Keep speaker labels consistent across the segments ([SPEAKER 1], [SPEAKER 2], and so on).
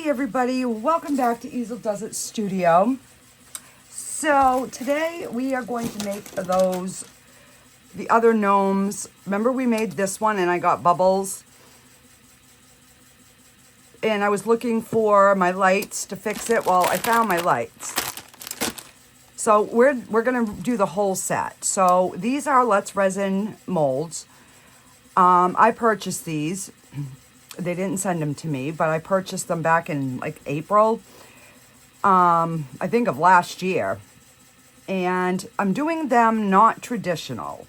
[SPEAKER 1] Hey everybody, welcome back to Easeldoesitstudio. So today we are going to make the other gnomes. Remember we made this one and I got bubbles? And I was looking for my lights to fix it. Well, I found my lights. So we're gonna do the whole set. So these are Let's Resin molds. I purchased these. They didn't send them to me, but I purchased them back in like April, I think of last year. And I'm doing them not traditional.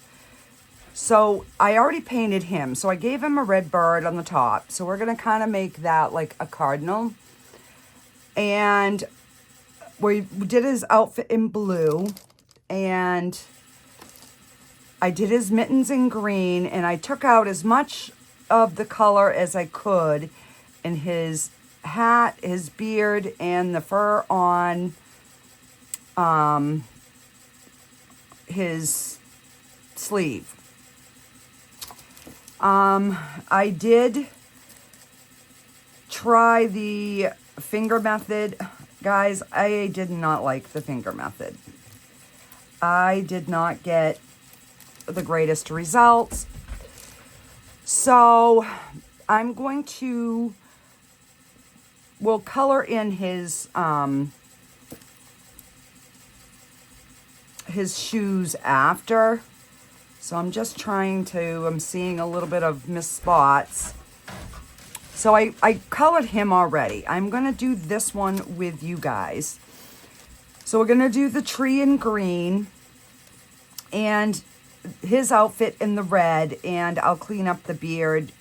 [SPEAKER 1] So I already painted him. So I gave him a red bird on the top. So we're going to kind of make that like a cardinal. And we did his outfit in blue. And I did his mittens in green. And I took out as much of the color as I could in his hat, his beard, and the fur on his sleeve. I did try the finger method. Guys, I did not like the finger method. I did not get the greatest results. So I'm going to, we'll color in his shoes after. So I'm just trying to, I'm seeing a little bit of missed spots. So I colored him already. I'm going to do this one with you guys. So we're going to do the tree in green and his outfit in the red, and I'll clean up the beard.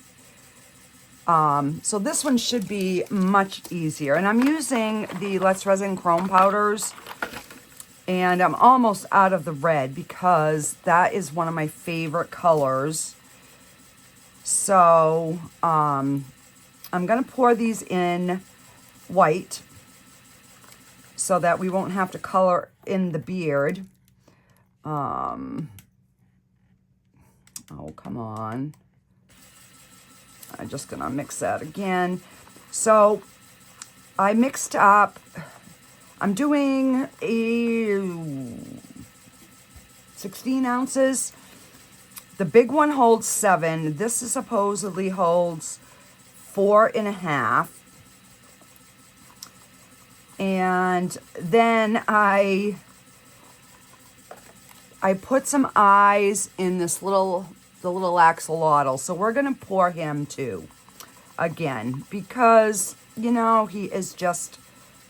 [SPEAKER 1] So this one should be much easier. And I'm using the Let's Resin Chrome powders. And I'm almost out of the red because that is one of my favorite colors. So I'm going to pour these in white so that we won't have to color in the beard. Oh, come on. I'm just going to mix that again. So I mixed up, I'm doing 16 ounces. The big one holds 7. This is supposedly holds 4.5. And then I put some eyes in the little axolotl. So we're going to pour him too, again, because, you know, he is just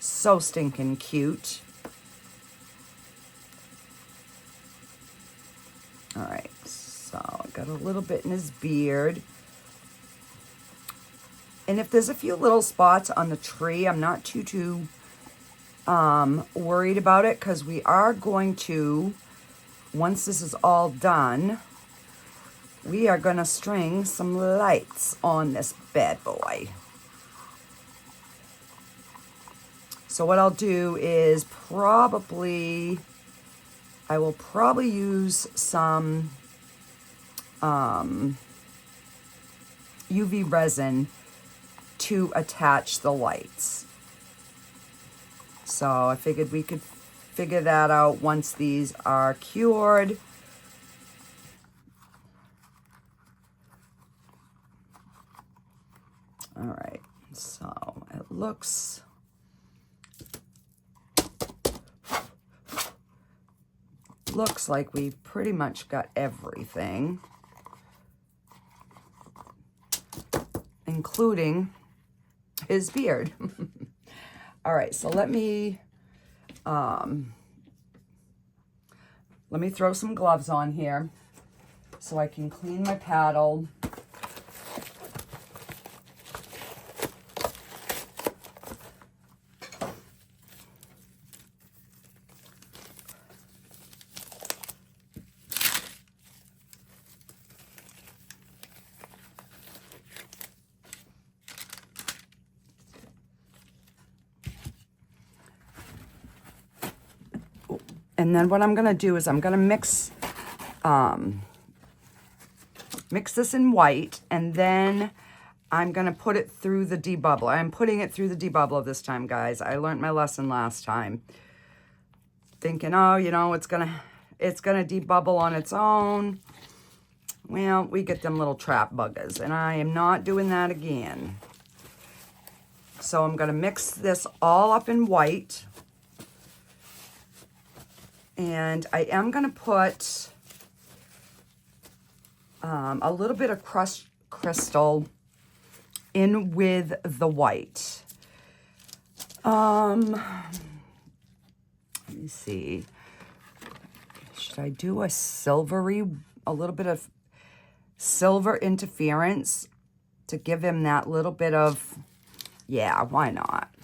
[SPEAKER 1] so stinking cute. All right, so I got a little bit in his beard. And if there's a few little spots on the tree, I'm not too worried about it, because we are going to, once this is all done, we are going to string some lights on this bad boy. So what I'll do is I will probably use some UV resin to attach the lights. So I figured we could figure that out once these are cured. All right, so it looks like we've pretty much got everything, including his beard. All right, so let me throw some gloves on here so I can clean my paddle. And then what I'm going to do is I'm going to mix this in white, and then I'm going to put it through the debubbler. I'm putting it through the debubbler this time, guys. I learned my lesson last time. Thinking, oh, you know, it's gonna debubble on its own. Well, we get them little trap buggers, and I am not doing that again. So I'm gonna mix this all up in white. And I am gonna put a little bit of crushed crystal in with the white. Let me see. Should I do a little bit of silver interference to give him that little bit of, yeah, why not?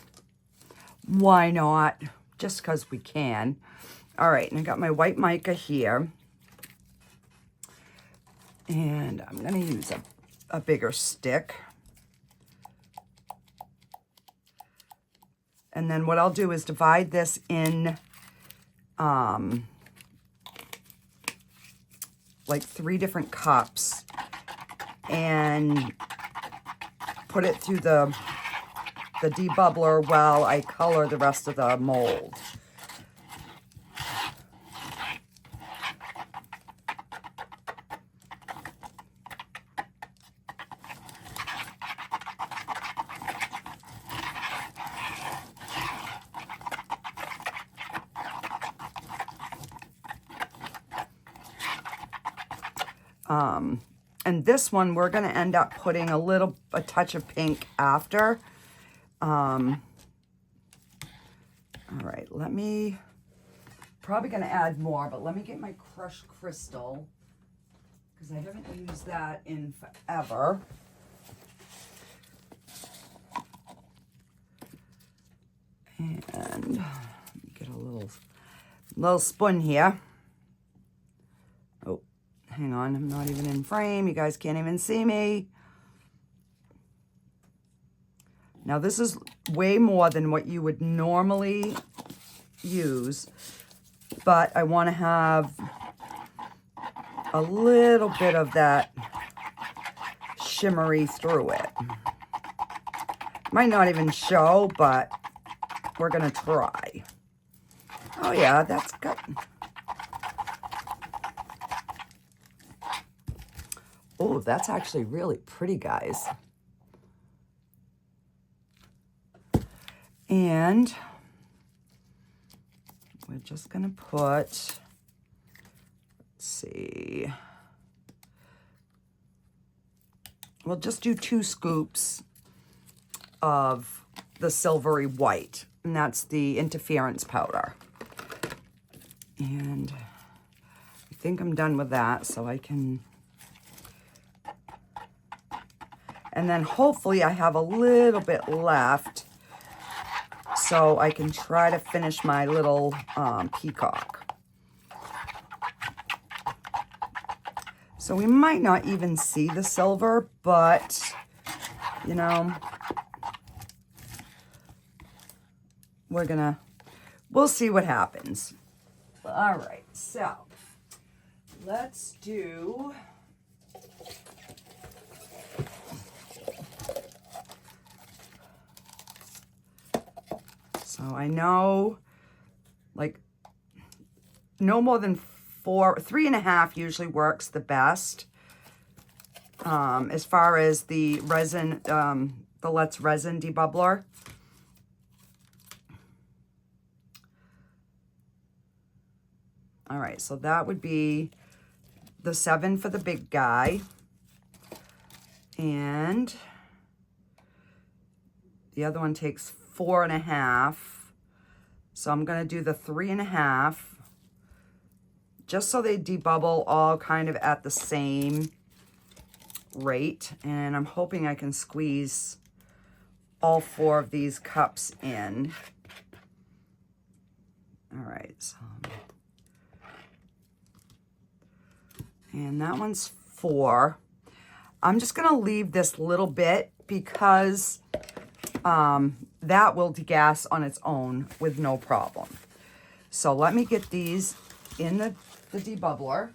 [SPEAKER 1] Why not? Just because we can. All right, and I got my white mica here. And I'm going to use a bigger stick. And then what I'll do is divide this in like 3 different cups and put it through the debubbler while I color the rest of the mold. And this one, we're going to end up putting a touch of pink after. All right, probably going to add more, but let me get my crushed crystal, because I haven't used that in forever. And let me get a little spoon here. Hang on, I'm not even in frame. You guys can't even see me. Now this is way more than what you would normally use, but I want to have a little bit of that shimmery through it. Might not even show, but we're gonna try. Oh yeah, that's good. Oh, that's actually really pretty, guys. And we're just going to put, let's see, we'll just do 2 scoops of the silvery white, and that's the interference powder. And I think I'm done with that, so I can... And then hopefully I have a little bit left so I can try to finish my little peacock. So we might not even see the silver, but, you know, we'll see what happens. All right, so let's do... So I know, like, no more than 3.5 usually works the best. As far as the resin, the Let's Resin debubbler. All right, so that would be the 7 for the big guy. And the other one takes 4.5. So I'm going to do the 3.5 just so they debubble all kind of at the same rate. And I'm hoping I can squeeze all 4 of these cups in. All right. So, and that one's 4. I'm just going to leave this little bit because that will degas on its own with no problem. So let me get these in the debubbler.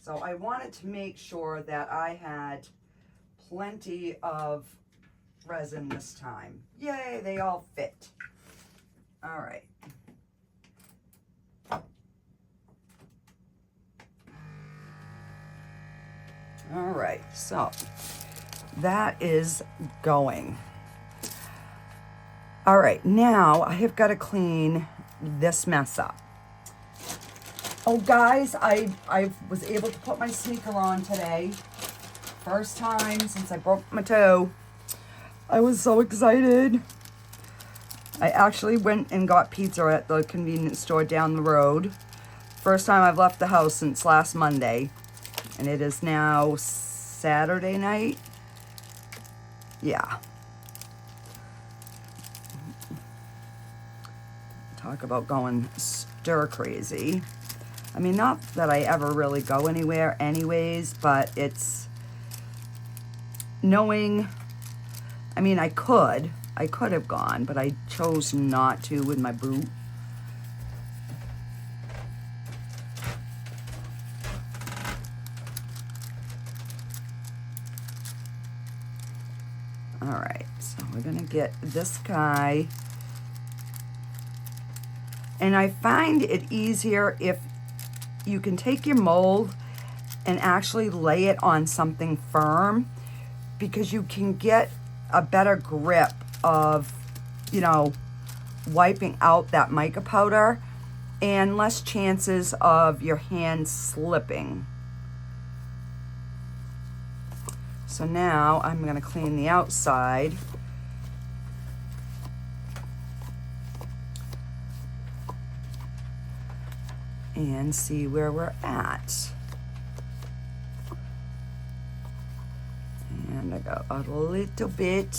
[SPEAKER 1] So I wanted to make sure that I had plenty of resin this time. Yay, they all fit. All right. All right, so that is going. All right, now I have got to clean this mess up. Oh, guys, I was able to put my sneaker on today. First time since I broke my toe. I was so excited. I actually went and got pizza at the convenience store down the road. First time I've left the house since last Monday. And it is now Saturday night. Yeah. Talk about going stir crazy. I mean, not that I ever really go anywhere anyways, but it's knowing, I mean, I could have gone, but I chose not to with my boot. All right, so we're gonna get this guy. And I find it easier if you can take your mold and actually lay it on something firm, because you can get a better grip of, you know, wiping out that mica powder and less chances of your hand slipping. So now I'm going to clean the outside. And see where we're at. And I got a little bit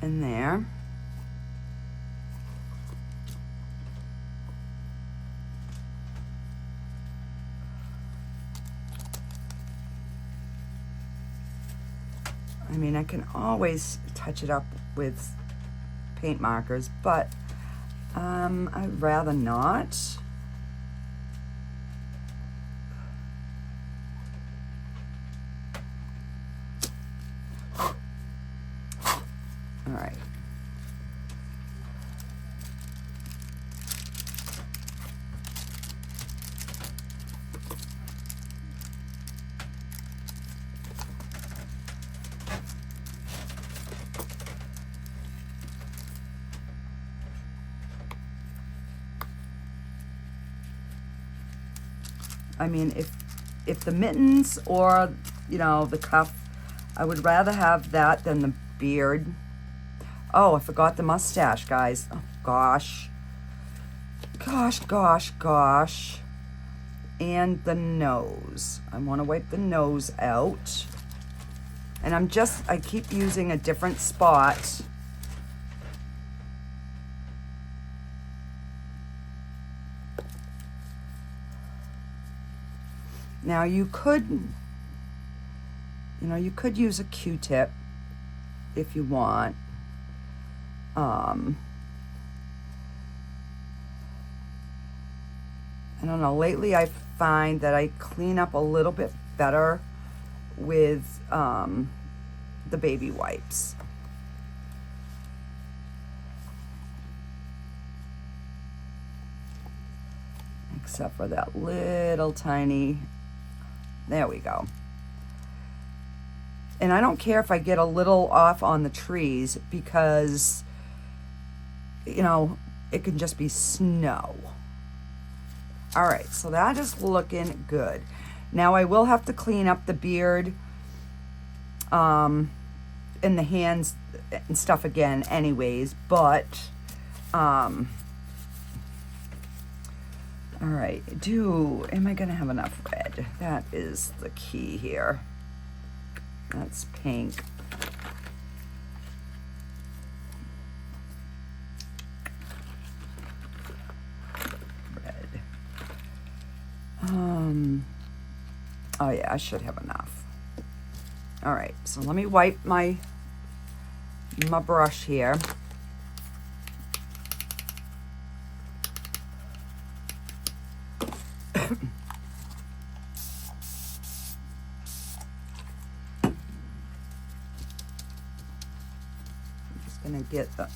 [SPEAKER 1] in there. I mean, I can always touch it up with paint markers, but I'd rather not. All right. I mean, if the mittens or, you know, the cuff, I would rather have that than the beard. Oh, I forgot the mustache, guys. Oh, gosh. Gosh. And the nose. I want to wipe the nose out. And I keep using a different spot. Now you could use a Q-tip if you want. I don't know, lately I find that I clean up a little bit better with the baby wipes. Except for that little tiny, there we go. And I don't care if I get a little off on the trees, because, you know, it can just be snow. All right, so that is looking good. Now I will have to clean up the beard and the hands and stuff again anyways, but all right, am I gonna have enough red? That is the key here. That's pink. Red. Oh yeah, I should have enough. All right, so let me wipe my brush here. gonna get the,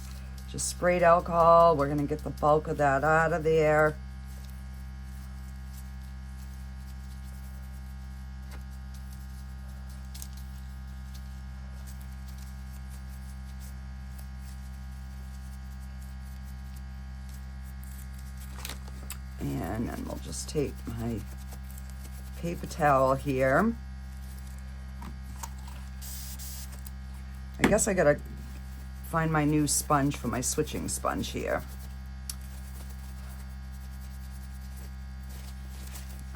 [SPEAKER 1] just sprayed alcohol. We're gonna get the bulk of that out of there. And then we'll just take my paper towel here. I guess I gotta find my new sponge for my switching sponge here.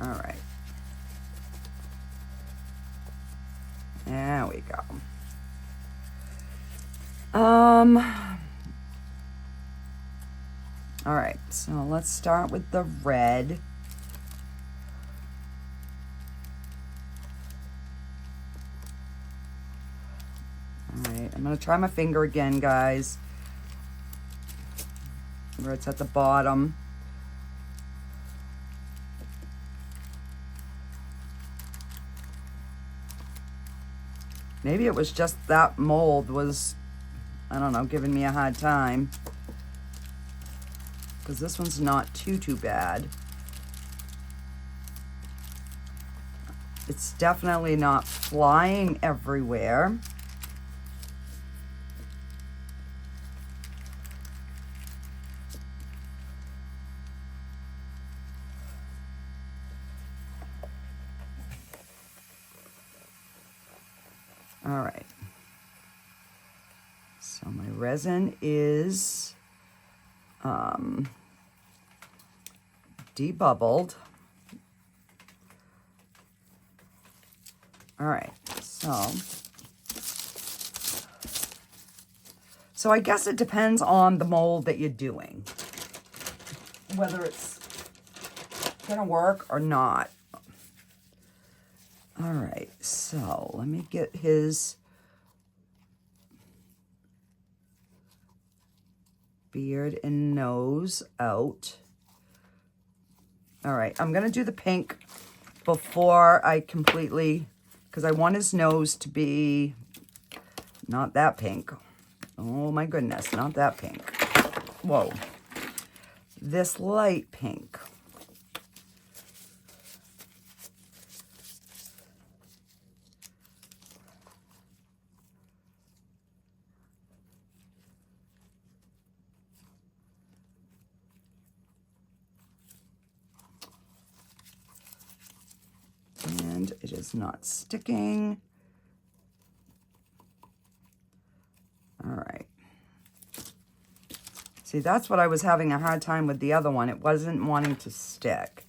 [SPEAKER 1] All right. There we go. All right, so let's start with the red. All right, I'm gonna try my finger again, guys, where it's at the bottom. Maybe it was just that mold was, I don't know, giving me a hard time. Because this one's not too bad. It's definitely not flying everywhere. All right. So my resin is debubbled. All right, so I guess it depends on the mold that you're doing, whether it's gonna work or not. All right, so let me get his beard and nose out. All right, I'm gonna do the pink before I completely, because I want his nose to be not that pink. Oh my goodness, not that pink. Whoa. This light pink. And it is not sticking. All right. See, that's what I was having a hard time with the other one. It wasn't wanting to stick.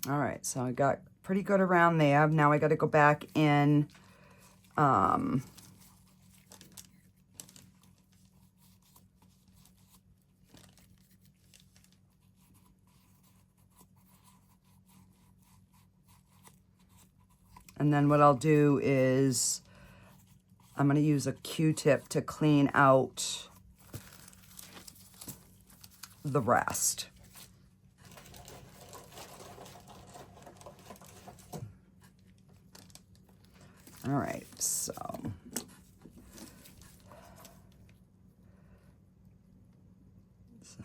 [SPEAKER 1] All right, so I got pretty good around there. Now I got to go back in. And then what I'll do is I'm going to use a Q-tip to clean out the rest. All right, so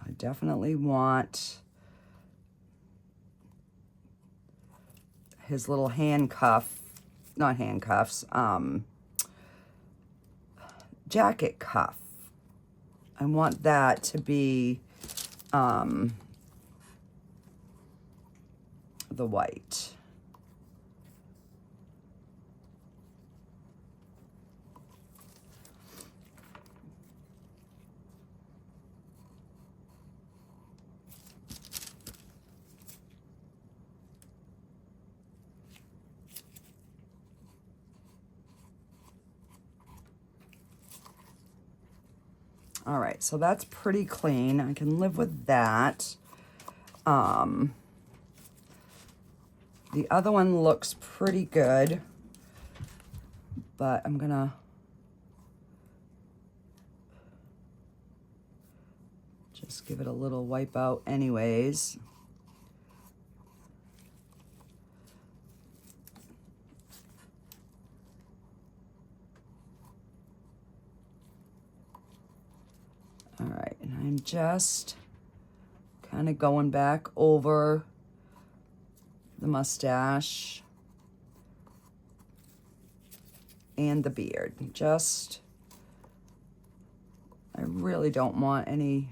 [SPEAKER 1] I definitely want his little handcuff, not handcuffs, jacket cuff. I want that to be the white. All right, so that's pretty clean. I can live with that. The other one looks pretty good, but I'm gonna just give it a little wipe out anyways. All right, and I'm just kind of going back over the mustache and the beard. I really don't want any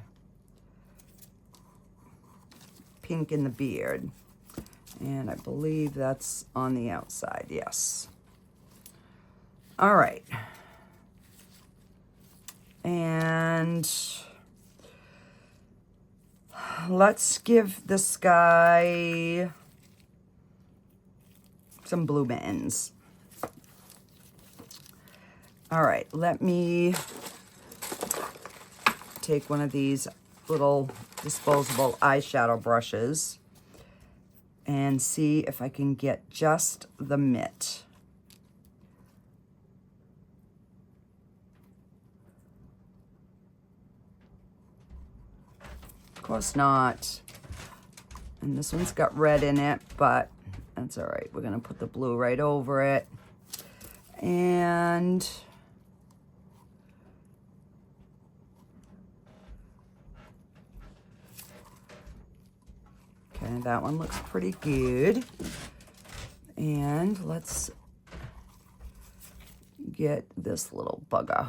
[SPEAKER 1] pink in the beard. And I believe that's on the outside, yes. All right. And let's give this guy some blue mittens. All right, let me take one of these little disposable eyeshadow brushes and see if I can get just the mitt. Of course not. And this one's got red in it, but that's all right. We're gonna put the blue right over it. And okay, that one looks pretty good. And let's get this little bugger.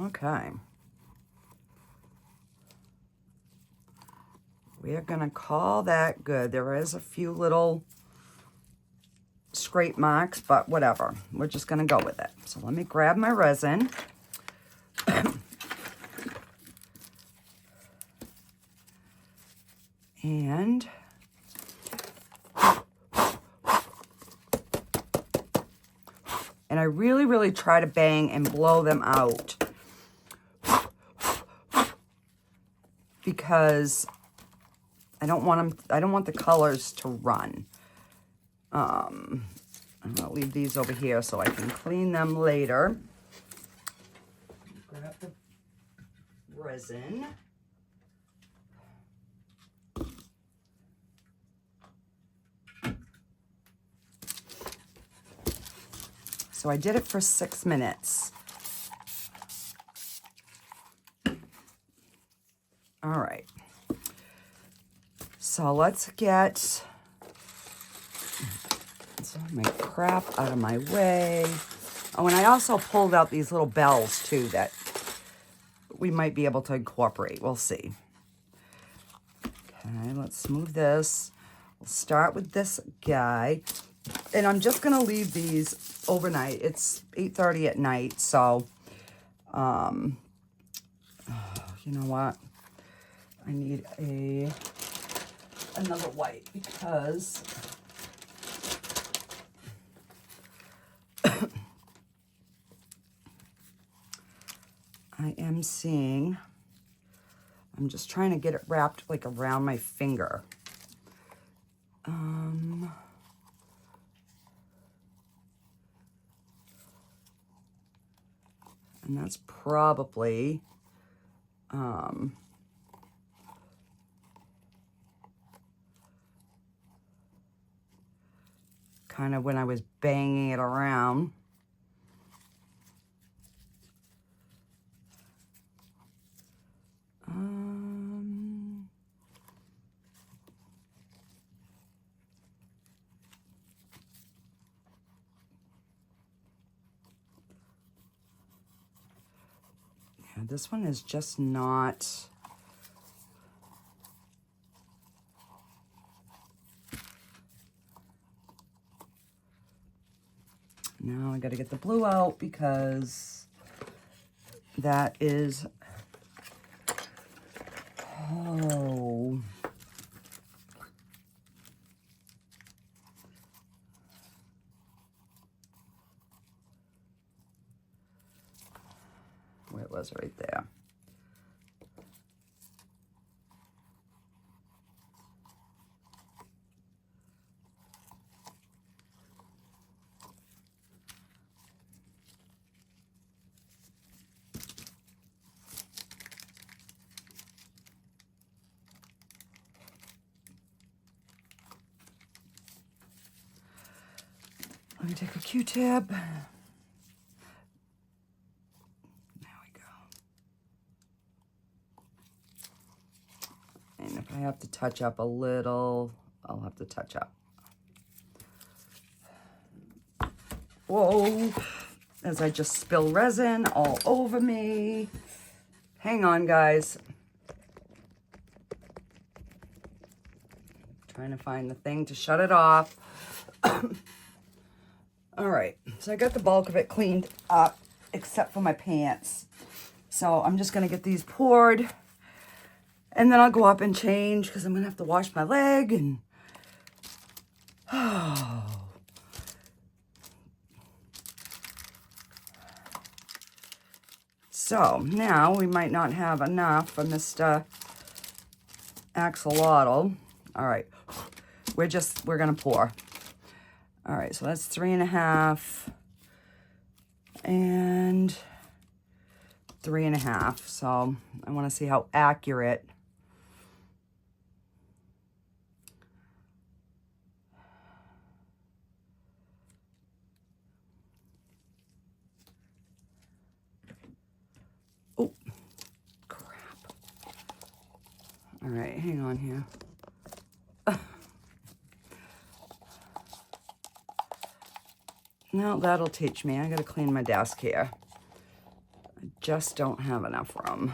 [SPEAKER 1] Okay. We're gonna call that good. There is a few little scrape marks, but whatever. We're just gonna go with it. So let me grab my resin. And I really, really try to bang and blow them out because I don't want the colors to run. I'm gonna leave these over here so I can clean them later. Grab the resin. So I did it for 6 minutes. All right. So let's get my crap out of my way. Oh, and I also pulled out these little bells too that we might be able to incorporate. We'll see. Okay, let's smooth this. We'll start with this guy. And I'm just going to leave these overnight. It's 8:30 at night, so, you know what? I need another white because I am seeing, I'm just trying to get it wrapped like around my finger. And that's probably, kind of when I was banging it around. This one is just not, now I got to get the blue out because that is, oh. Where it was right there. Let me take a Q-tip. There we go. And if I have to touch up a little, I'll have to touch up. Whoa, as I just spill resin all over me. Hang on, guys. Trying to find the thing to shut it off. All right, so I got the bulk of it cleaned up, except for my pants. So I'm just gonna get these poured, and then I'll go up and change, because I'm gonna have to wash my leg, and So now we might not have enough for Mr. Axolotl. All right, we're gonna pour. All right, so that's 3.5 and 3.5. So I want to see how accurate. Oh, crap. All right, hang on here. No, that'll teach me. I gotta clean my desk here. I just don't have enough room.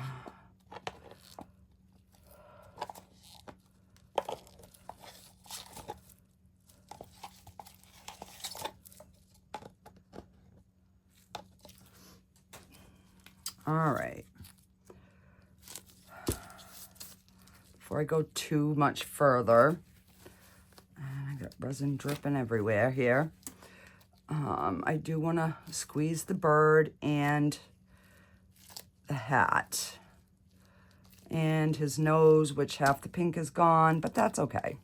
[SPEAKER 1] All right. Before I go too much further, and I got resin dripping everywhere here. I do want to squeeze the bird and the hat and his nose, which half the pink is gone, but that's okay.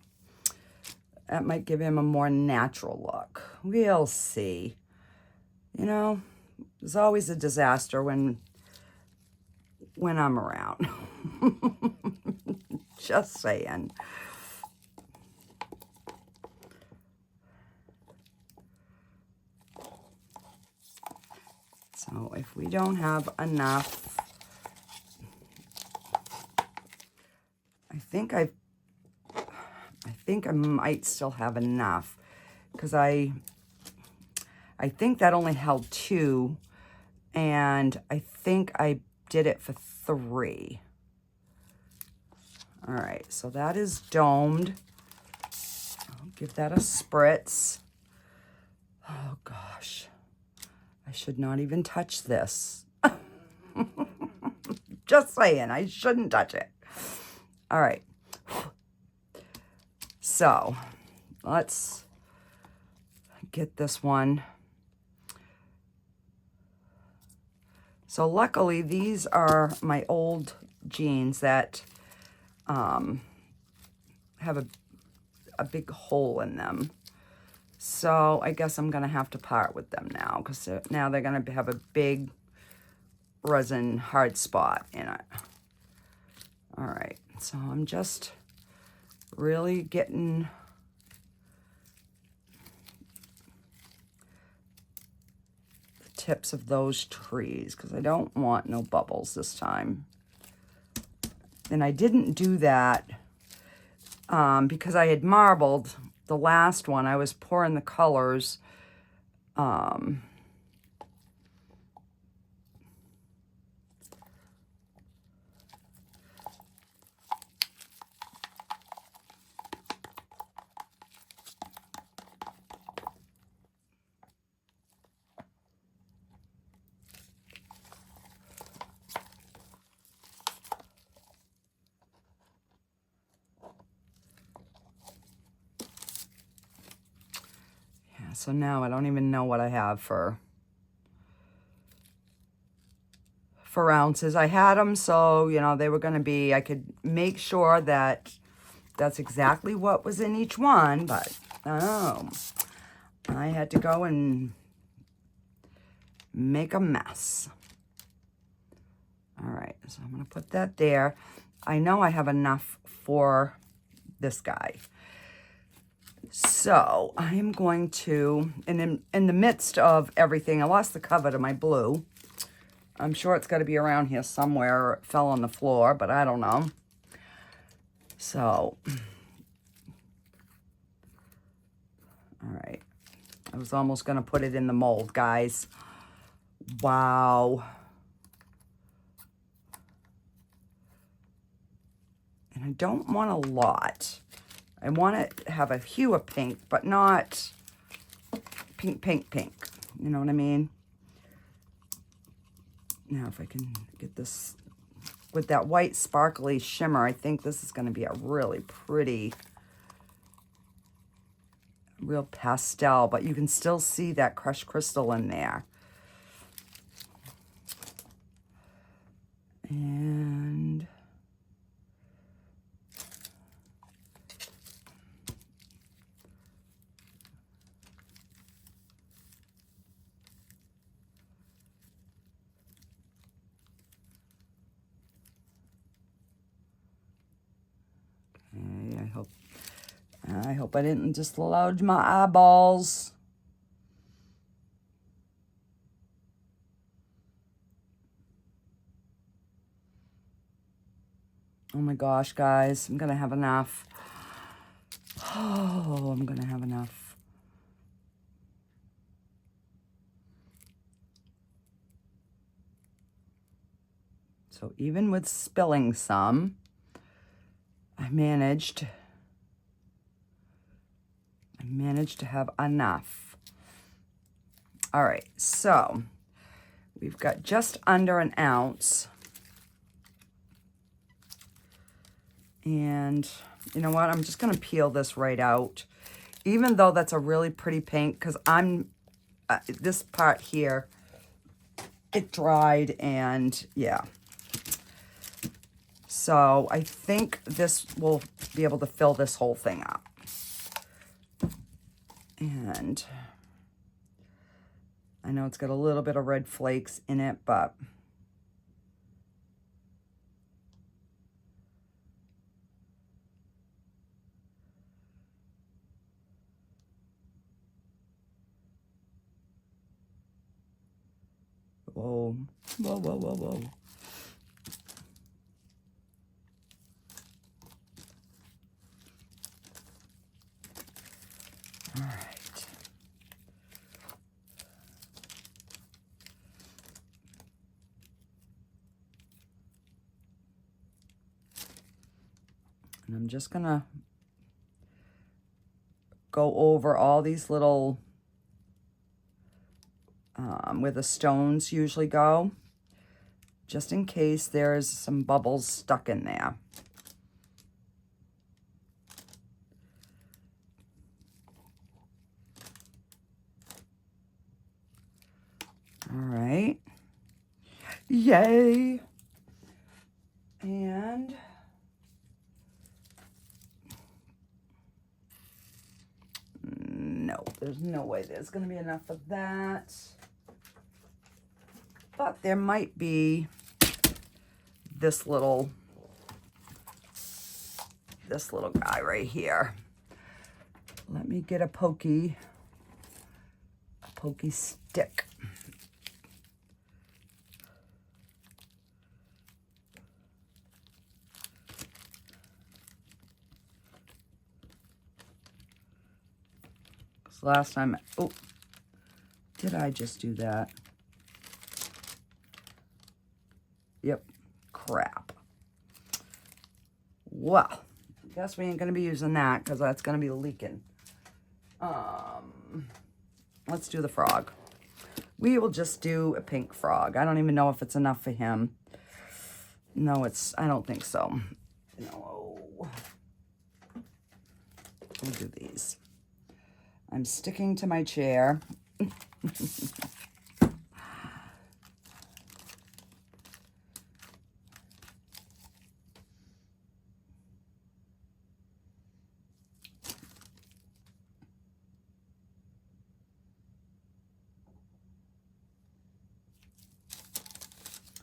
[SPEAKER 1] That might give him a more natural look. We'll see. You know, there's always a disaster when I'm around. Just saying. So if we don't have enough, I think I might still have enough, because I think that only held 2, and I think I did it for 3. All right, so that is domed. I'll give that a spritz. Oh gosh. I should not even touch this. Just saying, I shouldn't touch it. All right. So let's get this one. So luckily, these are my old jeans that have a big hole in them. So I guess I'm going to have to part with them now, because now they're going to have a big resin hard spot in it. All right, so I'm just really getting the tips of those trees, because I don't want no bubbles this time. And I didn't do that because I had marbled the last one. I was pouring the colors. So now I don't even know what I have for ounces. I had them so, you know, they were going to be, I could make sure that that's exactly what was in each one, but oh, I had to go and make a mess. All right, so I'm going to put that there. I know I have enough for this guy. So I am going to, and in the midst of everything, I lost the cover to my blue. I'm sure it's got to be around here somewhere, or it fell on the floor, but I don't know. So, all right. I was almost going to put it in the mold, guys. Wow. And I don't want a lot. I want to have a hue of pink, but not pink, pink, pink. You know what I mean? Now, if I can get this with that white sparkly shimmer, I think this is going to be a really pretty, real pastel, but you can still see that crushed crystal in there. And I hope I didn't just load my eyeballs. Oh my gosh, guys, I'm gonna have enough. Oh, I'm gonna have enough. So even with spilling some, I managed to have enough. All right, so we've got just under an ounce. And you know what? I'm just going to peel this right out. Even though that's a really pretty pink, because this part here, it dried and yeah. So I think this will be able to fill this whole thing up. And I know it's got a little bit of red flakes in it, but whoa, whoa, whoa, whoa, whoa. All right. And I'm just gonna go over all these little, where the stones usually go, just in case there's some bubbles stuck in there. All right. Yay. And no, there's no way there's going to be enough of that. But there might be this little guy right here. Let me get a pokey stick. Because last time, oh, did I just do that? Yep, crap. Well, guess we ain't gonna be using that because that's gonna be leaking. Let's do the frog. We will just do a pink frog. I don't even know if it's enough for him. No, I don't think so. No. We'll do these. I'm sticking to my chair.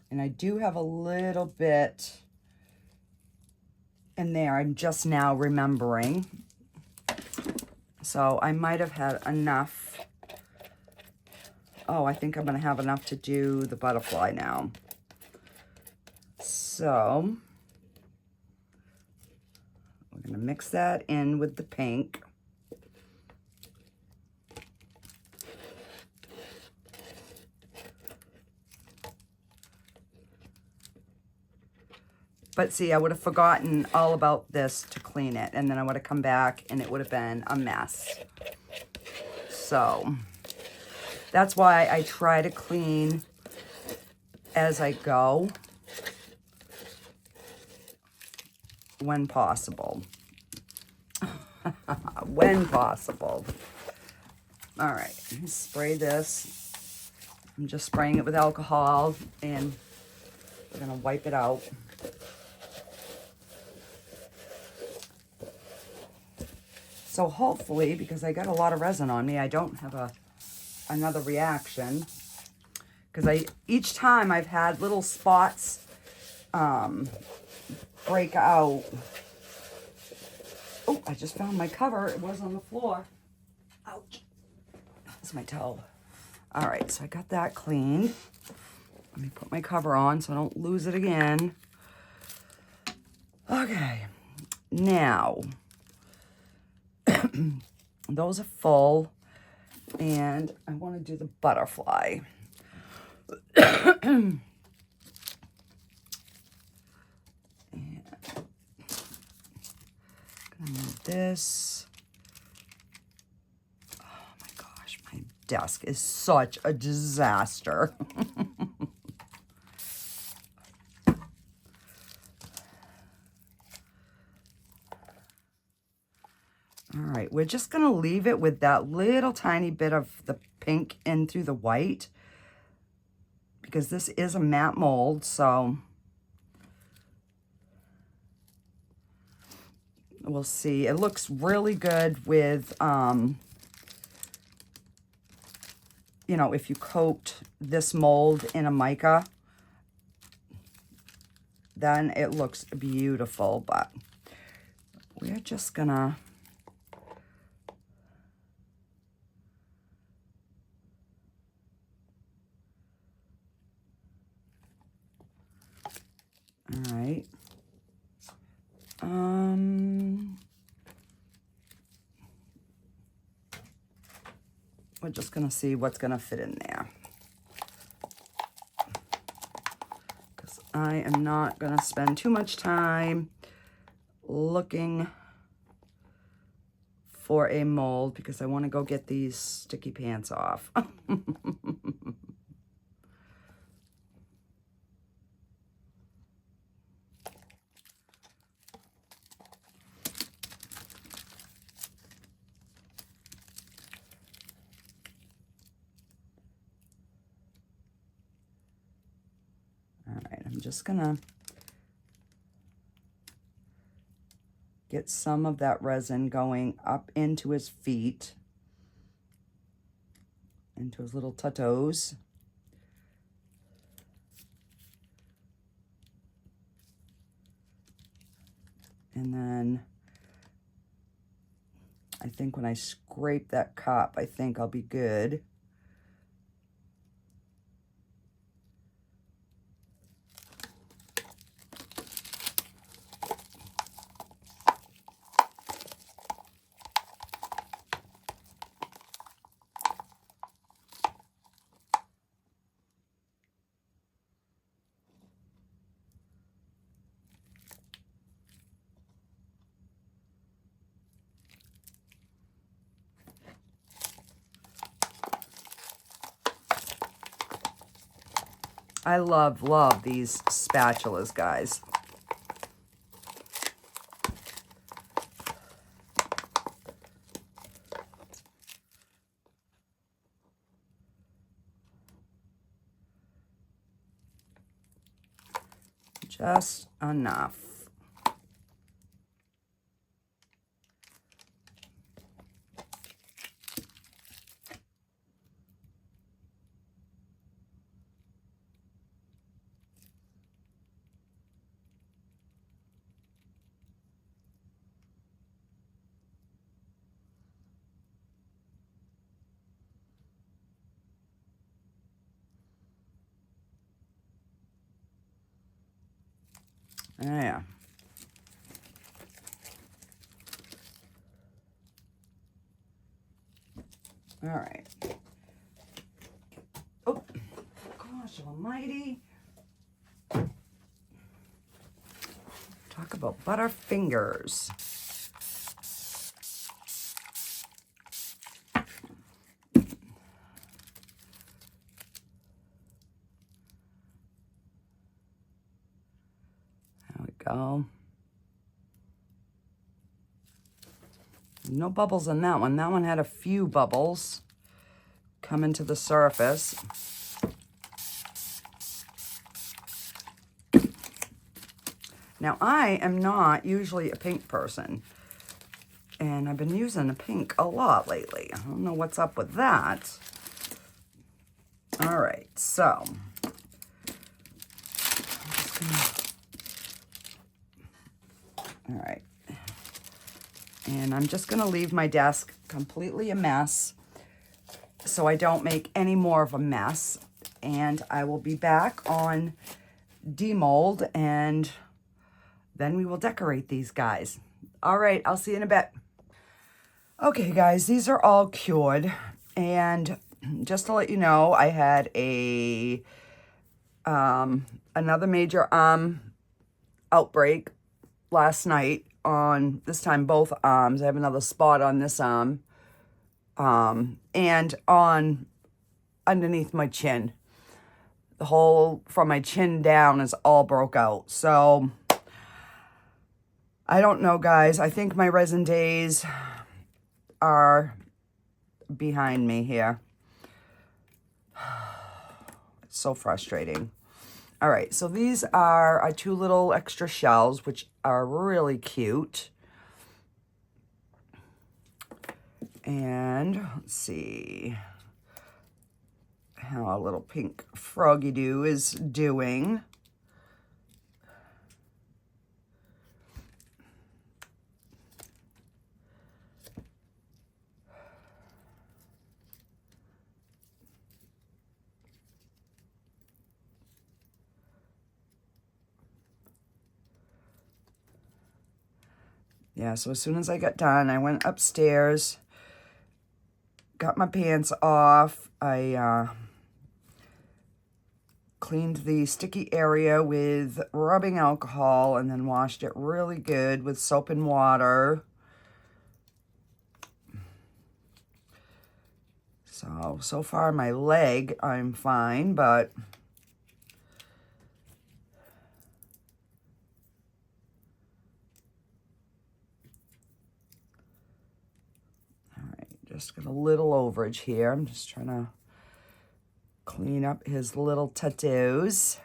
[SPEAKER 1] And I do have a little bit in there. I'm just now remembering. So I might have had enough. Oh, I think I'm going to have enough to do the butterfly now. So we're going to mix that in with the pink. But see, I would have forgotten all about this to clean it. And then I would have come back and it would have been a mess. So that's why I try to clean as I go when possible. When possible. All right, spray this. I'm just spraying it with alcohol and we're gonna wipe it out. So hopefully, because I got a lot of resin on me, I don't have another reaction. Because each time I've had little spots break out. Oh, I just found my cover. It was on the floor. Ouch. That's my toe. All right, so I got that cleaned. Let me put my cover on so I don't lose it again. Okay, now... those are full, and I want to do the butterfly. And gonna move this. Oh my gosh, my desk is such a disaster. All right, we're just gonna leave it with that little tiny bit of the pink in through the white because this is a matte mold, so we'll see. It looks really good with, you know, if you coat this mold in a mica, then it looks beautiful, but we're just gonna... All right. We're just gonna see what's gonna fit in there. Because I am not gonna spend too much time looking for a mold because I want to go get these sticky pants off. I'm just gonna get some of that resin going up into his feet, into his little toes. And then I think when I scrape that cup, I think I'll be good. I love these spatulas, guys. Just enough. Yeah. All right. Oh, gosh almighty. Talk about butter fingers. There we go. No bubbles in that one. That one had a few bubbles coming to the surface. Now, I am not usually a pink person, and I've been using a pink a lot lately. I don't know what's up with that. All right, so all right. And I'm just going to leave my desk completely a mess so I don't make any more of a mess. And I will be back on demold, and then we will decorate these guys. All right, I'll see you in a bit. Okay, guys, these are all cured. And just to let you know, I had a another major outbreak last night on, this time, both arms. I have another spot on this arm and on underneath my chin. The whole from my chin down is all broke out. So I don't know, guys. I think my resin days are behind me here. It's so frustrating. All right, so these are our two little extra shells, which are really cute. And let's see how our little pink froggy doo is doing. Yeah, so as soon as I got done, I went upstairs, got my pants off. I cleaned the sticky area with rubbing alcohol and then washed it really good with soap and water. So far my leg, I'm fine, but just got a little overage here. I'm just trying to clean up his little tattoos.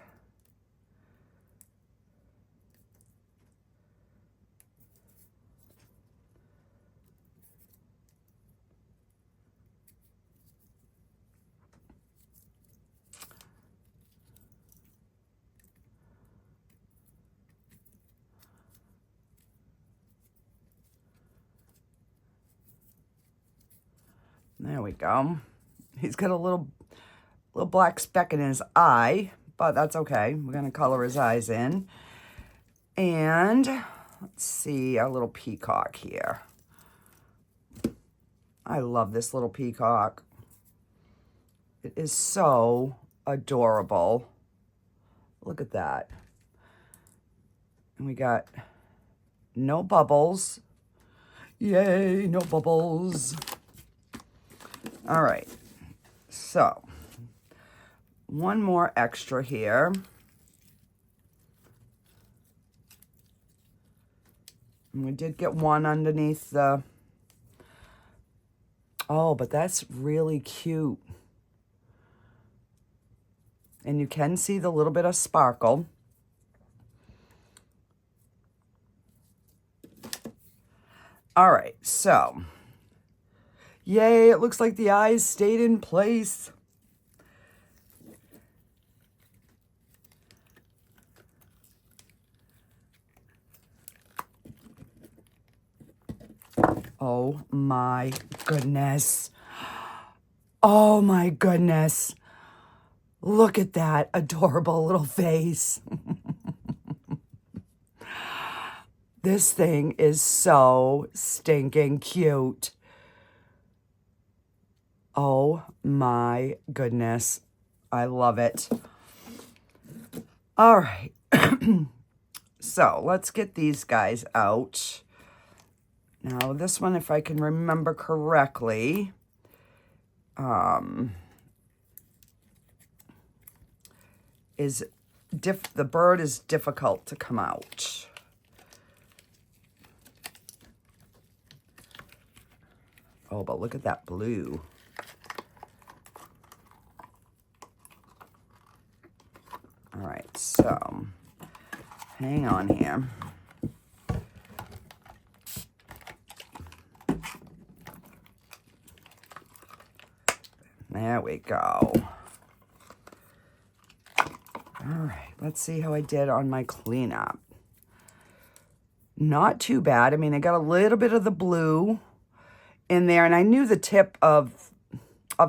[SPEAKER 1] There we go. He's got a little black speck in his eye, but that's okay. We're going to color his eyes in. And let's see our little peacock here. I love this little peacock. It is so adorable. Look at that. And we got no bubbles. Yay, no bubbles. All right, so one more extra here. And we did get one underneath the, oh, but that's really cute. And you can see the little bit of sparkle. All right, so yay, it looks like the eyes stayed in place. Oh my goodness. Oh my goodness. Look at that adorable little face. This thing is so stinking cute. Oh my goodness. I love it. All right. So let's get these guys out. Now this one, if I can remember correctly, the bird is difficult to come out. Oh, but look at that blue. All right, so hang on here. There we go. All right, let's see how I did on my cleanup. Not too bad. I mean, I got a little bit of the blue in there, and I knew the tip of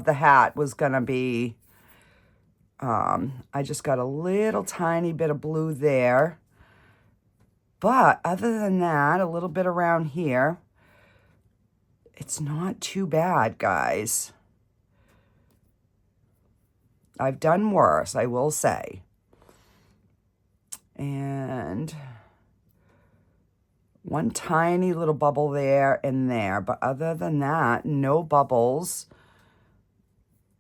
[SPEAKER 1] the hat was gonna be, I just got a little tiny bit of blue there. But other than that, a little bit around here, it's not too bad, guys. I've done worse, I will say. And one tiny little bubble there and there, but other than that, no bubbles.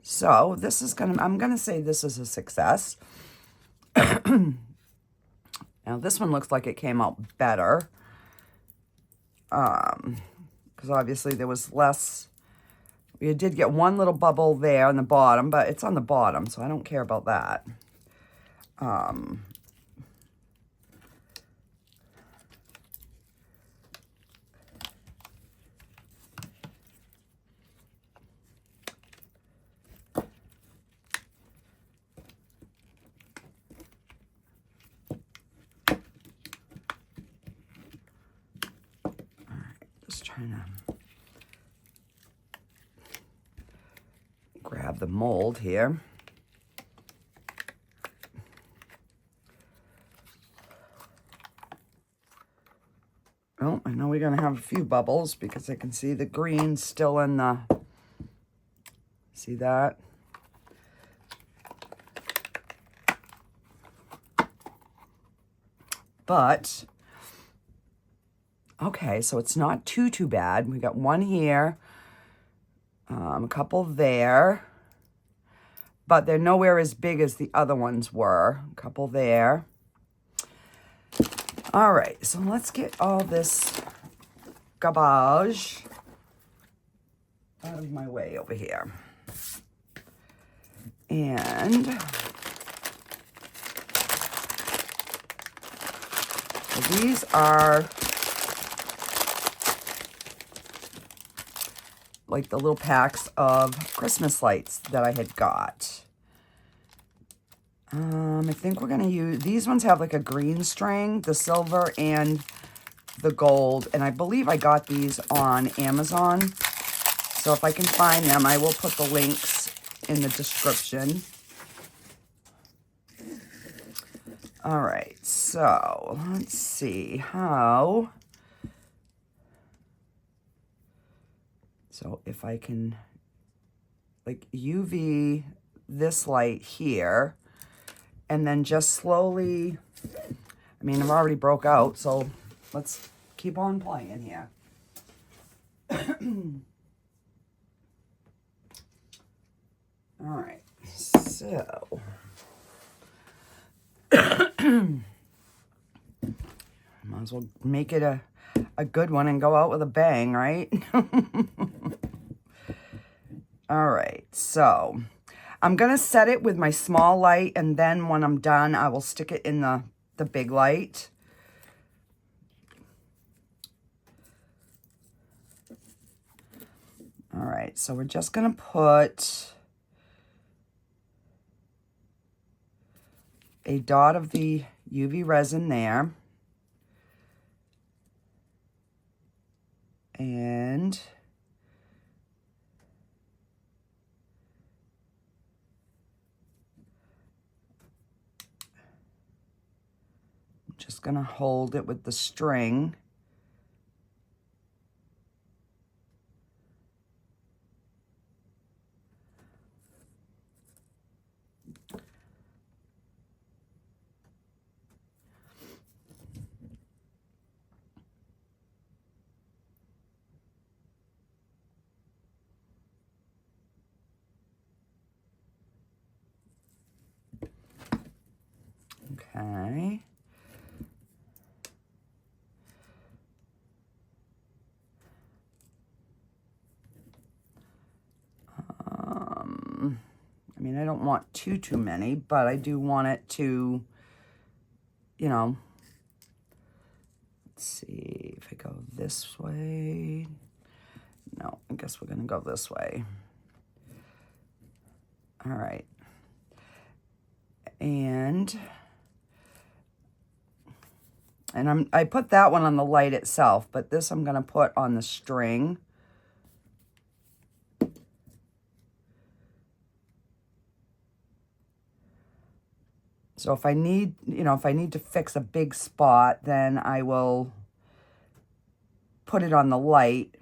[SPEAKER 1] So this is I'm gonna say this is a success. Now this one looks like it came out better. Because obviously there was less. We did get one little bubble there on the bottom, but it's on the bottom, so I don't care about that. Just trying to grab the mold here. Oh, I know we're going to have a few bubbles because I can see the green still in the, see that? But, okay, so it's not too bad. We got one here, a couple there, but they're nowhere as big as the other ones were. A couple there. All right, so let's get all this garbage out of my way over here. And these are like the little packs of Christmas lights that I had got. I think we're gonna use, these ones have like a green string, the silver and the gold, and I believe I got these on Amazon. So if I can find them, I will put the links in the description. All right, so let's see how. So if I can like UV this light here, and then just slowly, I mean, I've already broke out, so let's keep on playing here. All right, so might as well make it a good one and go out with a bang, right? All right, so I'm gonna set it with my small light, and then when I'm done, I will stick it in the big light. All right, so we're just gonna put a dot of the UV resin there. And I'm just gonna hold it with the string. Okay. I mean, I don't want too many, but I do want it to, you know, let's see if I go this way. No, I guess we're gonna go this way. All right. And I put that one on the light itself, but this I'm gonna put on the string. So if I need, you know, if I need to fix a big spot, then I will put it on the light.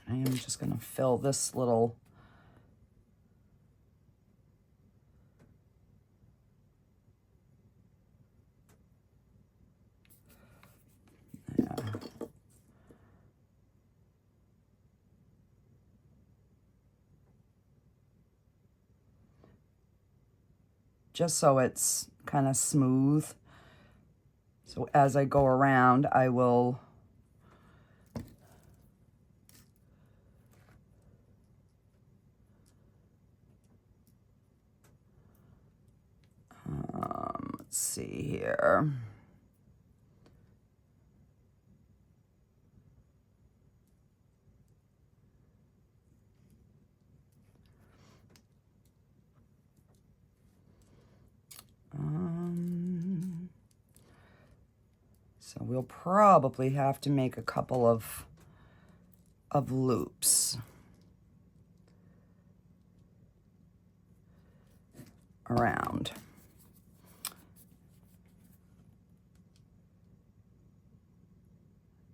[SPEAKER 1] I am just gonna fill this little just so it's kind of smooth. So as I go around, I will let's see here. So we'll probably have to make a couple of loops around.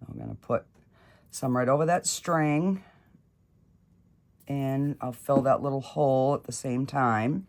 [SPEAKER 1] I'm gonna put some right over that string, and I'll fill that little hole at the same time.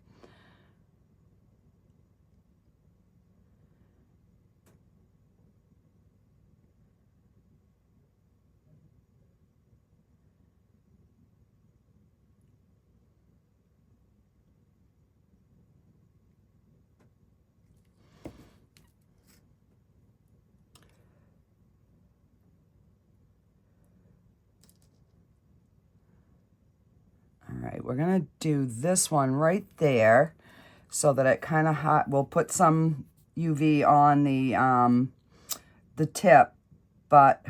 [SPEAKER 1] All right, we're gonna do this one right there so that it kind of we'll put some UV on the tip, but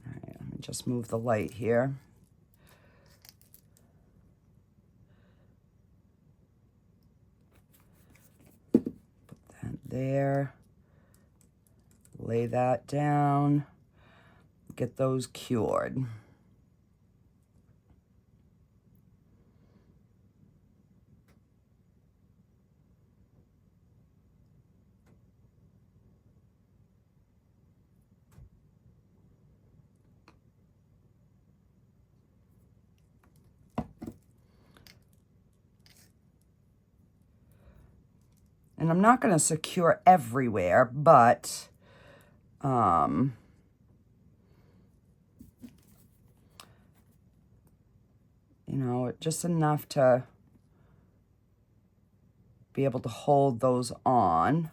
[SPEAKER 1] all right, let me just move the light here. Put that there, lay that down, get those cured. And I'm not going to secure everywhere, but you know, just enough to be able to hold those on.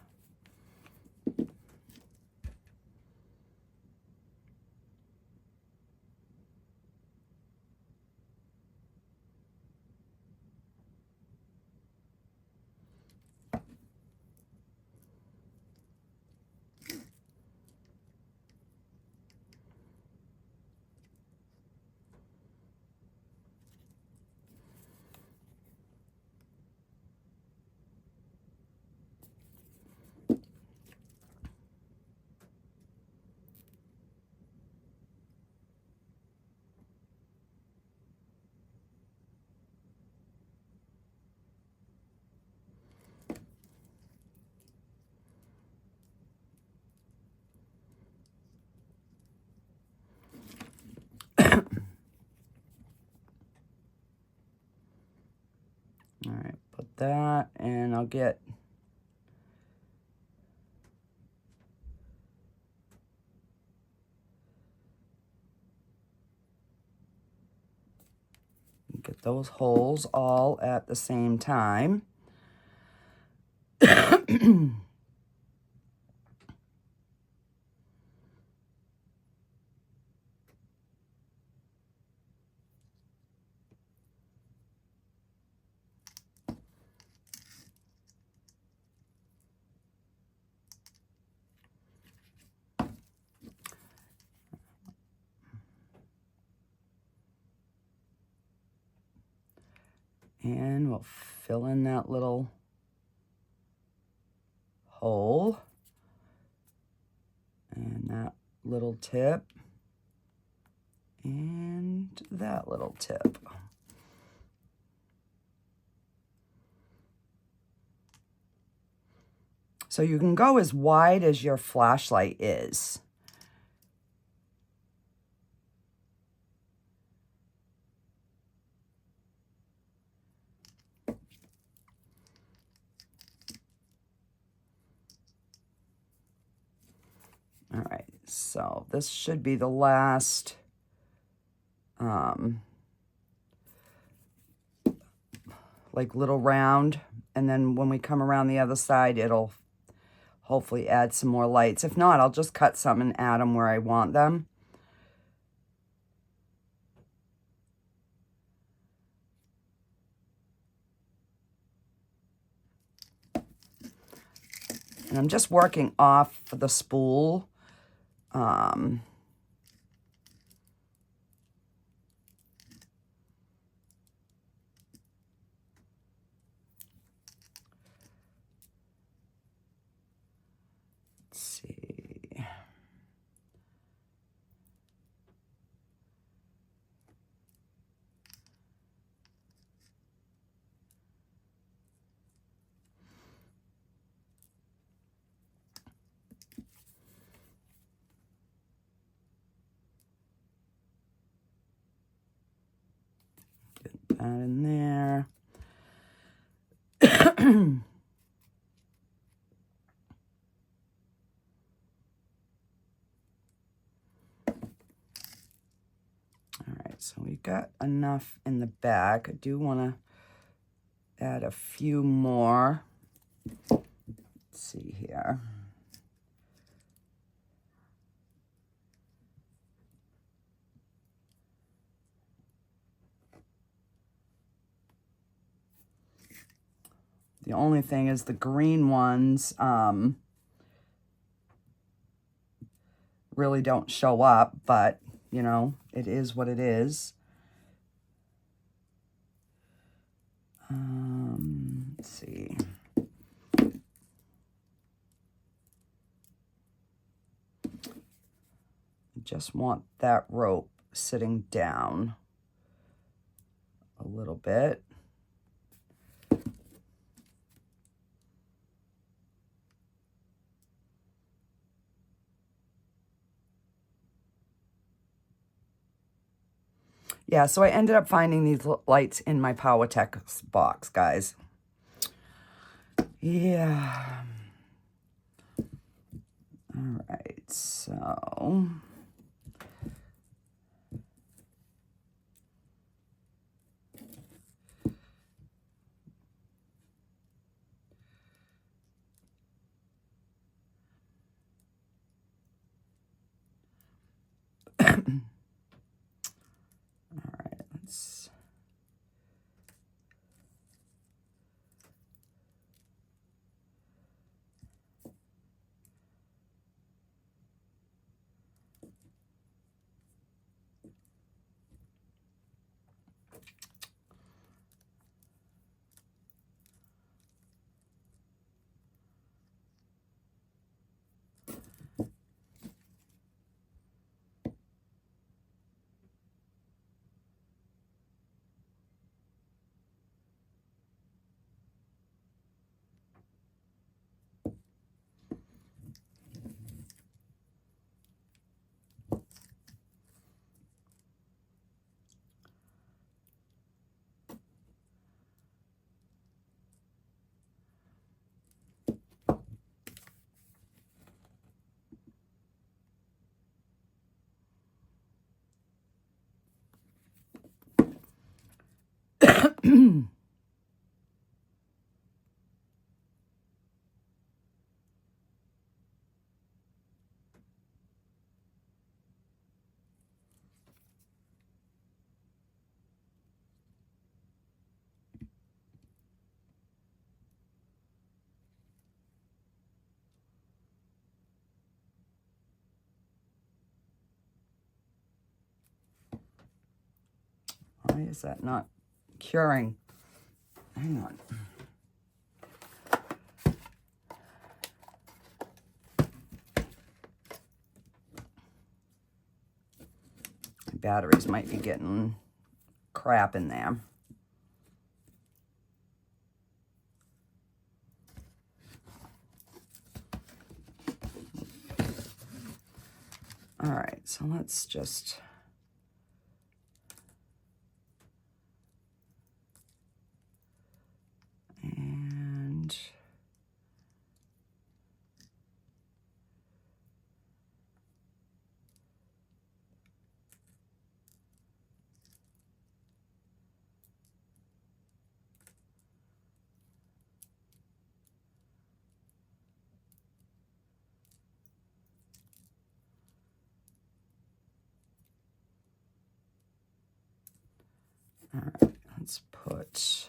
[SPEAKER 1] I'll get those holes all at the same time. And we'll fill in that little hole and that little tip and that little tip. So you can go as wide as your flashlight is. All right, so this should be the last like little round, and then when we come around the other side, it'll hopefully add some more lights. If not, I'll just cut some and add them where I want them. And I'm just working off the spool. Let's see. Get that in there. So we got enough in the back. I do want to add a few more. Let's see here. The only thing is the green ones really don't show up, but you know, it is what it is. Let's see. Just want that rope sitting down a little bit. Yeah, so I ended up finding these lights in my PowerTech box, guys. Yeah. All right, so... Why is that not curing? Hang on. My batteries might be getting crap in there. All right, so let's just... And... All right, let's put...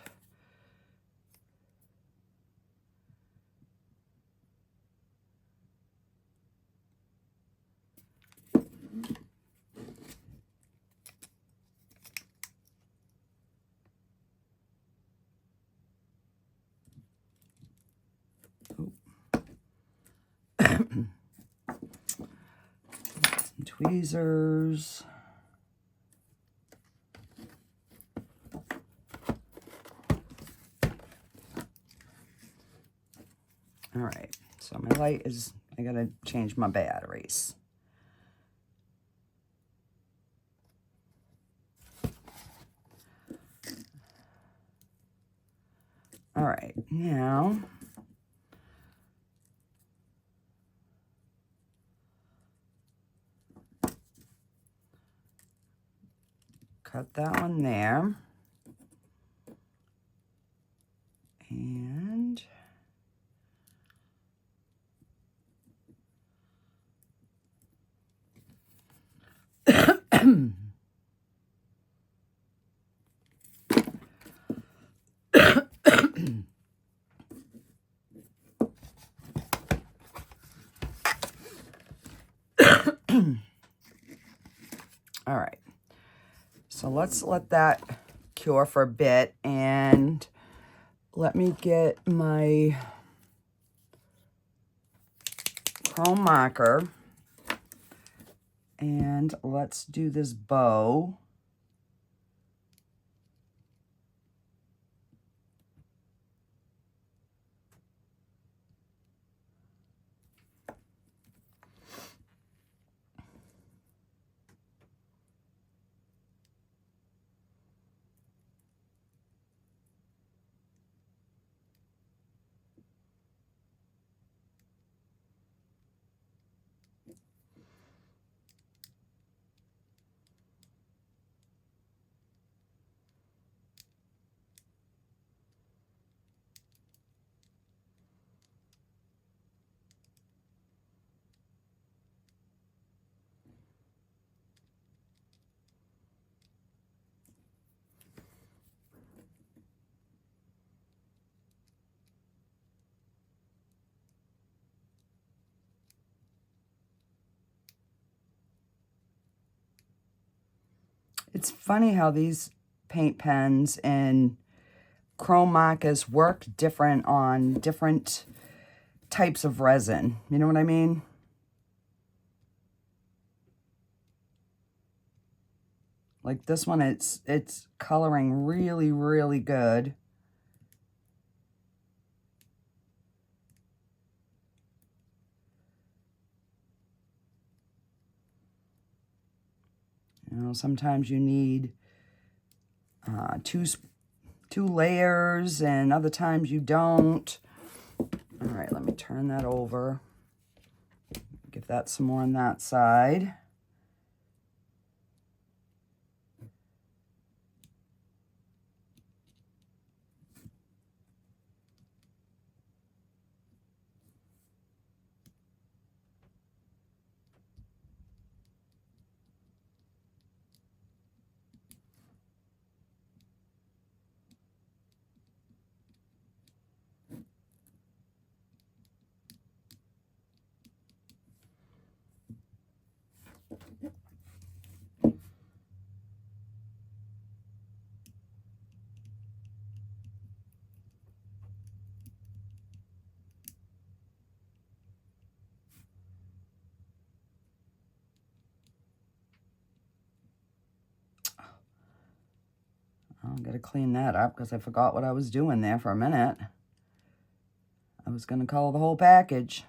[SPEAKER 1] some tweezers. All right, so my light is, I gotta change my batteries. All right, now cut that one there. And all right, so let's let that cure for a bit, and let me get my chrome marker, and let's do this bow. It's funny how these paint pens and chrome markers work different on different types of resin. You know what I mean? Like this one, it's coloring really, really good. You know, sometimes you need two layers, and other times you don't. All right, let me turn that over. Give that some more on that side. gotta clean that up because I forgot what I was doing there for a minute. I was gonna color the whole package.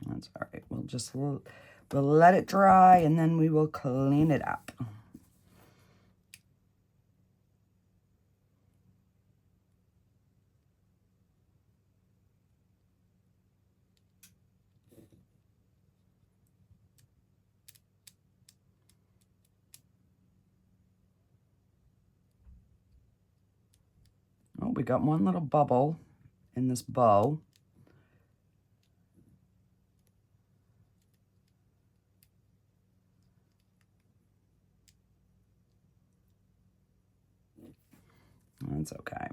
[SPEAKER 1] That's all right. We'll let it dry and then we will clean it up. Oh, we got one little bubble in this bow. That's okay.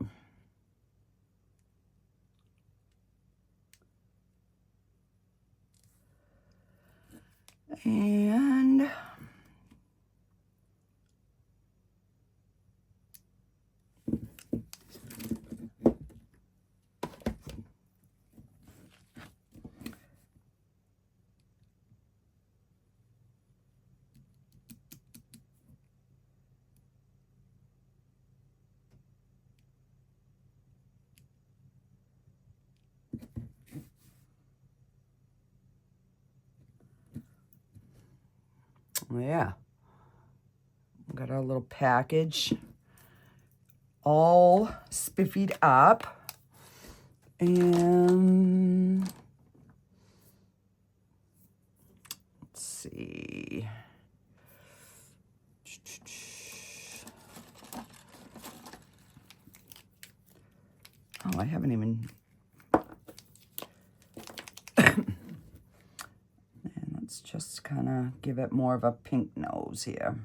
[SPEAKER 1] And yeah, we got our little package all spiffied up. And let's see. Oh, I haven't even. And let's just kind of give it more of a pink nose here.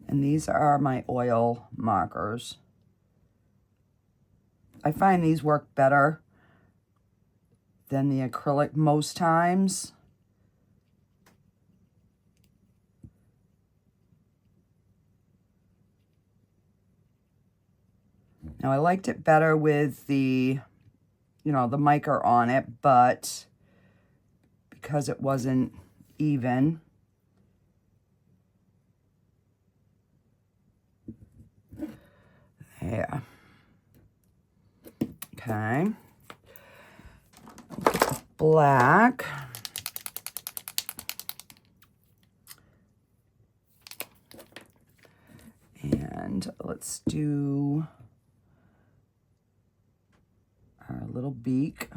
[SPEAKER 1] And these are my oil markers. I find these work better than the acrylic most times. Now I liked it better with the, you know, the mica on it, but because it wasn't even, yeah. Okay. Black. And let's do our little beak.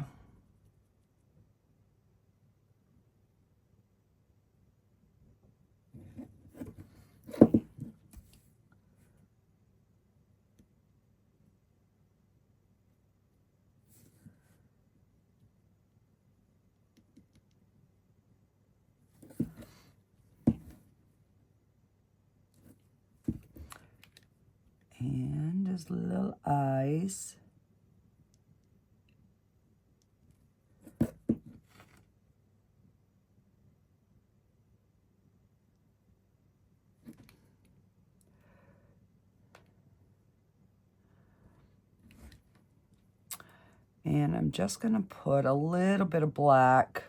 [SPEAKER 1] And his little eyes. And I'm just going to put a little bit of black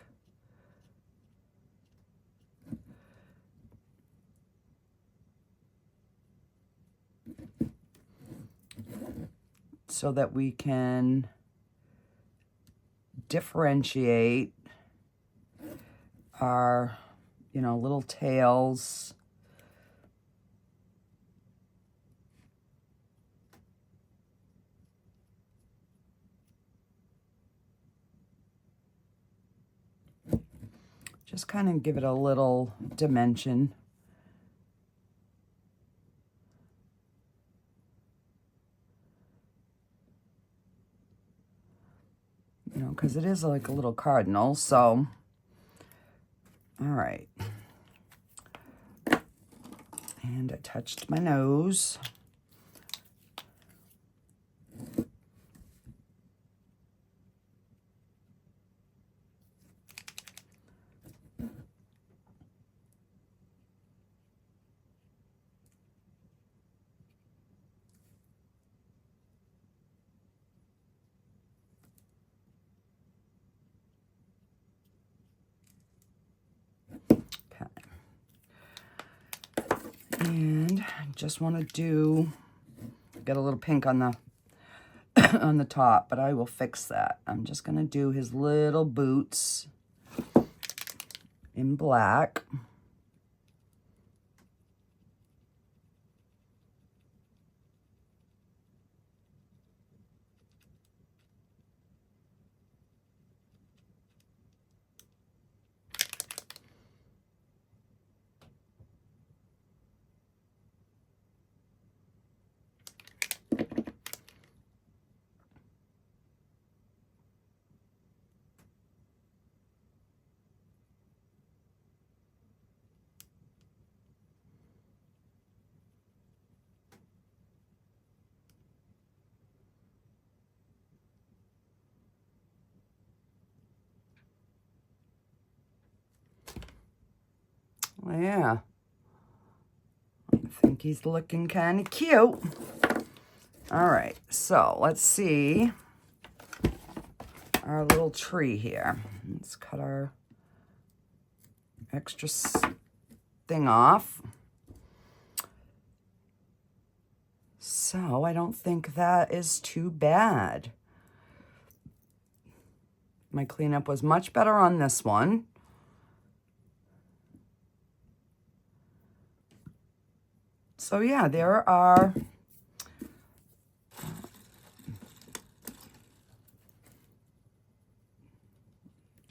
[SPEAKER 1] so that we can differentiate our, you know, little tails. Just kind of give it a little dimension. You know, because it is like a little cardinal, so, all right. And I touched my nose. And I just want to get a little pink on the on the top, but I will fix that. I'm just going to do his little boots in black. Yeah, I think he's looking kind of cute. All right, so let's see our little tree here. Let's cut our extra thing off. So I don't think that is too bad. My cleanup was much better on this one. So yeah, there are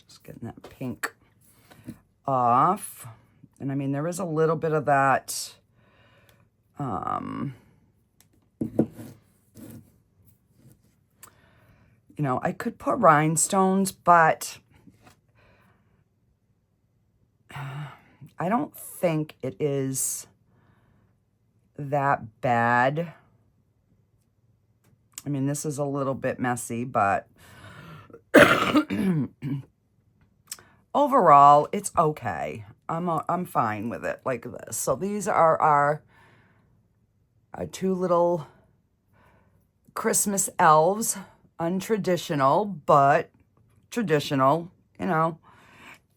[SPEAKER 1] just getting that pink off. And I mean, there is a little bit of that you know, I could put rhinestones, but I don't think it is that bad. I mean, this is a little bit messy, but overall, it's okay. I'm fine with it like this. So these are our two little Christmas elves. Untraditional, but traditional, you know.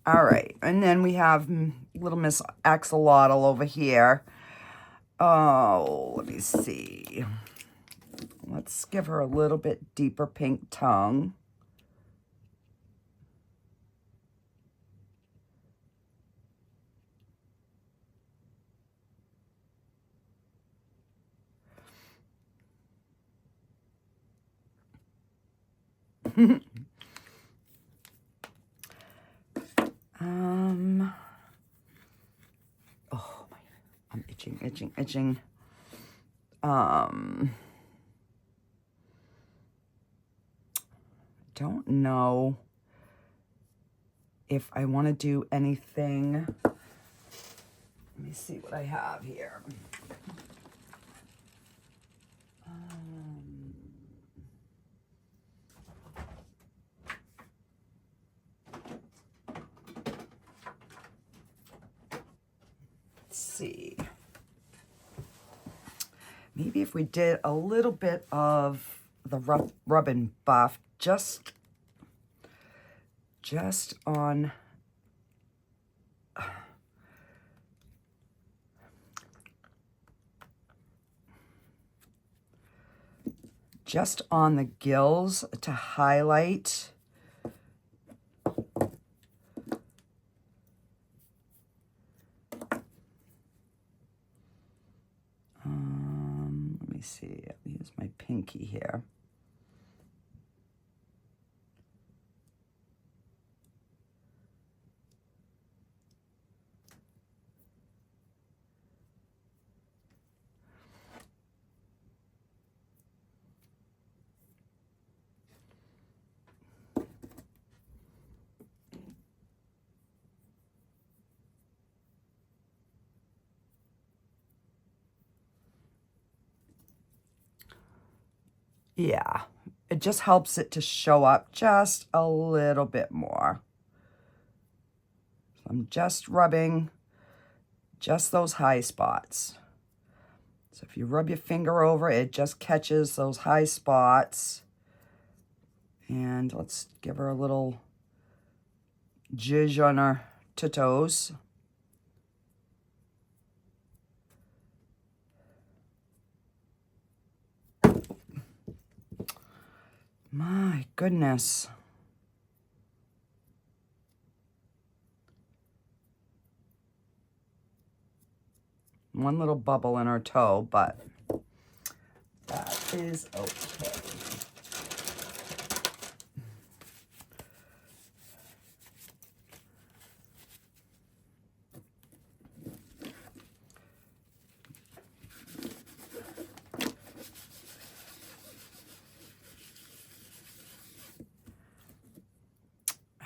[SPEAKER 1] All right, and then we have little Miss Axolotl over here. Oh, let me see. Let's give her a little bit deeper pink tongue. Oh my, I'm itching. Don't know if I want to do anything. Let me see what I have here. See, maybe if we did a little bit of the rub and buff just on the gills to highlight. Let me see, I'll use my pinky here. Yeah, it just helps it to show up just a little bit more. So I'm just rubbing just those high spots. So if you rub your finger over it, it just catches those high spots. And let's give her a little zhuzh on her toes. My goodness. One little bubble in her toe, but that is okay.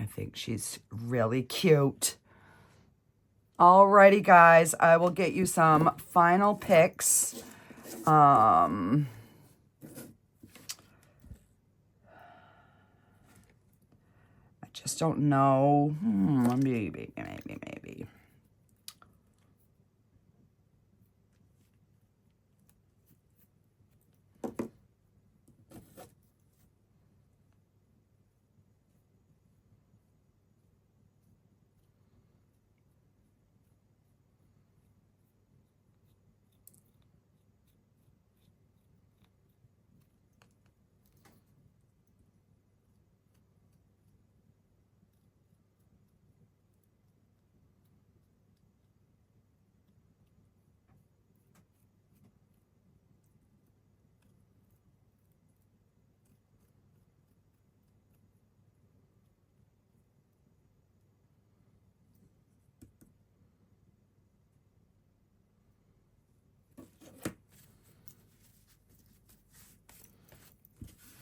[SPEAKER 1] I think she's really cute. Alrighty, guys, I will get you some final pics. I just don't know. Maybe.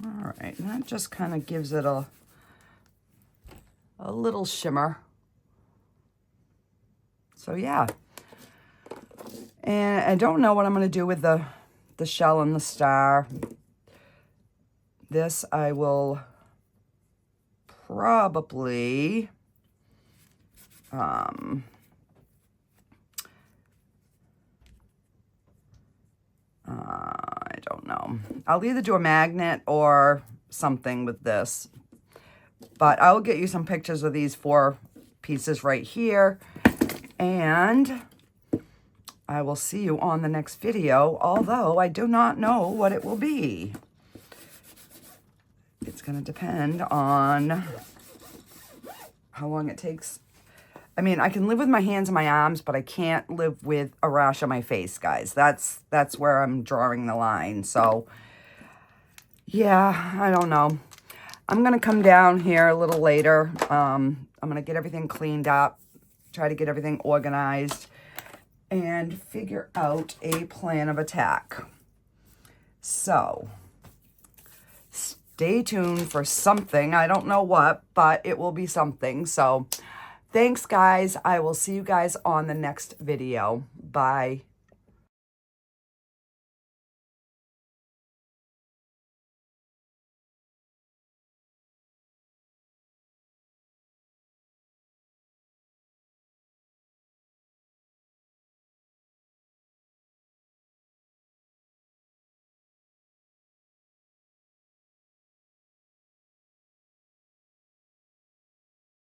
[SPEAKER 1] All right, and that just kind of gives it a little shimmer. So yeah. And I don't know what I'm going to do with the shell and the star. This I will probably I don't know. I'll either do a magnet or something with this. But I'll get you some pictures of these 4 pieces right here. And I will see you on the next video, although I do not know what it will be. It's going to depend on how long it takes. I mean, I can live with my hands and my arms, but I can't live with a rash on my face, guys. That's where I'm drawing the line. So, yeah, I don't know. I'm going to come down here a little later. I'm going to get everything cleaned up, try to get everything organized, and figure out a plan of attack. So, stay tuned for something. I don't know what, but it will be something. So, thanks, guys. I will see you guys on the next video. Bye.